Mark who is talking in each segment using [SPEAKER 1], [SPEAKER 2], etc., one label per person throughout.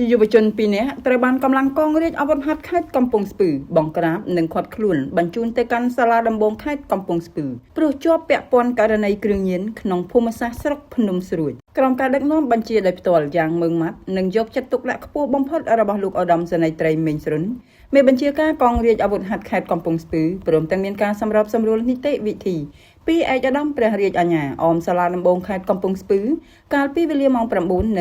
[SPEAKER 1] យុវជនពីរនាក់ត្រូវបានកម្លាំងកងរាជអាវុធហត្ថខេត្តកំពង់ស្ពឺបង្ក្រាបនិងឃាត់ខ្លួនបញ្ជូនទៅកាន់សាលាដំបងខេត្តកំពង់ស្ពឺព្រោះជាប់ពាក់ព័ន្ធករណីគ្រឿងញៀនក្នុងភូមិសាស្ត្រស្រុកភ្នំស្រួយក្រុមការដឹកនាំបញ្ជាដោយផ្ទាល់យ៉ាងម៉ឺងម៉ាត់និងយកចិត្តទុកដាក់ខ្ពស់បំផុតរបស់លោកឧត្តមសេនីយ៍ត្រីមេងស្រុនមេបញ្ជាការកងរាជអាវុធហត្ថខេត្តកំពង់ស្ពឺព្រមទាំងមានការសម្របសម្រួលនីតិវិធីពីឯកឧត្តមព្រះរាជអាជ្ញាអមសាលាដំបងខេត្តកំពង់ស្ពឺកាលពីវេលាម៉ោង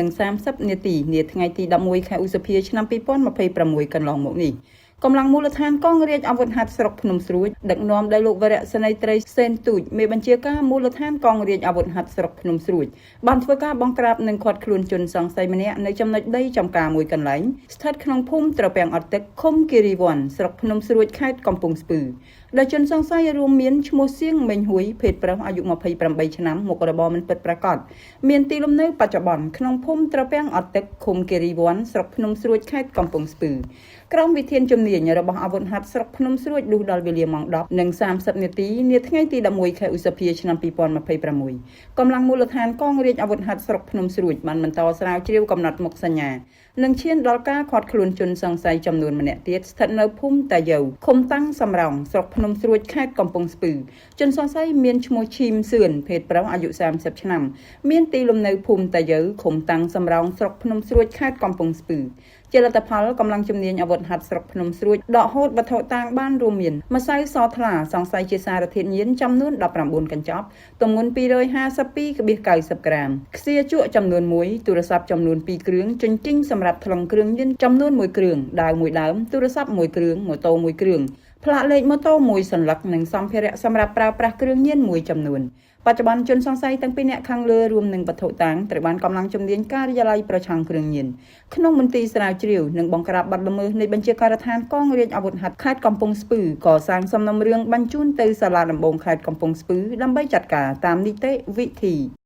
[SPEAKER 1] 9:30 នាទីនាថ្ងៃទី 11 ខែឧសភាឆ្នាំ 2026 កន្លងមកនេះកម្លាំងមូលដ្ឋានកងរាជអាវុធហត្ថស្រុកភ្នំស្រួយដឹកនាំដោយលោកវរៈសេនីយ៍ត្រីសេនទូចមេបញ្ជាការមូលដ្ឋានកងរាជអាវុធហត្ថស្រុកភ្នំស្រួយបានធ្វើការបង្ក្រាបនិងឃាត់ខ្លួនជនសង្ស័យម្នាក់នៅចំណុចដីចំការមួយកន្លែងស្ថិតក្នុងភូមិត្រពាំងអត់ទឹកឃុំគិរីវ័នស្រុកភ្នំស្រួយខេត្តកំពង់ស្ពឺដែលជនសង្ស័យរួមមានឈ្មោះសៀងមេងហួយភេទប្រុសអាយុ 28 ឆ្នាំមុខរបរមិនពិតប្រាកដមានទីលំនៅបច្ចុប្បន្នក្នុងភូមិត្រពាំងអត់ទឹកឃុំគិរីវ័នស្រុកភ្នំស្រួយខេត្តកំពង់ស្ពឺក្រុមវិធានជំនាញរបស់អាវុធហត្ថស្រុកភ្នំស្រួយលុះដល់វេលាម៉ោង 10:30 នាទីនាថ្ងៃទី 11 ខែឧសភាឆ្នាំ 2026កម្លាំងមូលដ្ឋានកងរាជអាវុធហត្ថស្រុកភ្នំស្រួយបានបន្តស្រាវជ្រាវកំណត់មុខសញ្ញានិងឈានដល់ការឃាត់ខ្លួនជនសង្ស័យចំនួនម្នាក់ទៀតស្ថិតនៅភូមិតាយ៉ូឃុំតាំងសំរោងស្រុកភ្នំស្រួយខេត្តកំពង់ស្ពឺជនសង្ស័យមានឈ្មោះឈីមសឿនភេទប្រុសអាយុ 30 ឆ្នាំមានទីលំនៅភូមិតាយ៉ូឃុំតាំងសំរោងស្រុកភ្នំស្រួយខេត្តកំពង់ស្ពឺជាលទ្ធផលកម្លាំងជំនាញអាវុធហត្ថស្រុកភ្នំស្រួយដកហូតវត្ថុតាងបានរួមមានម្សៅសថ្លាសង្ស័យជាសារធាតុញៀនចំនួន 19 កញ្ចប់ទម្ងន់ 252.90 ក្រាមខ្សៀជក់ចំនួន 1ទូរស័ព្ទចំនួន 2 គ្រឿងជញ្ជីងសម្រាប់ថ្លឹងគ្រឿងញៀនចំនួន 1 គ្រឿងដាវ 1 ដើមទូរស័ព្ទ 1 គ្រឿងម៉ូតូ 1 គ្រឿងផ្លាកលេខម៉ូតូ 1 សន្លឹកនិងសម្ភារៈសម្រាប់ប្រើប្រាស់គ្រឿងញៀន 1 ចំនួនបច្ចុប្បន្នជនសង្ស័យទាំងពីរនាក់ខាងលើរួមនឹងវត្ថុតាងត្រូវបានកម្លាំងជំនាញការិយាល័យប្រឆាំងគ្រឿងញៀនក្នុងមន្ទីរស្រាវជ្រាវនិងបង្ក្រាបបទល្មើសនៃបញ្ជាការដ្ឋានកងរាជអាវុធហត្ថខេត្តកំពង់ស្ពឺកសាងសំណុំរឿងបញ្ជូនទៅសាលាដំបងខេត្តកំពង់ស្ពឺដើម្បីចាត់ការតាមនីតិវិធី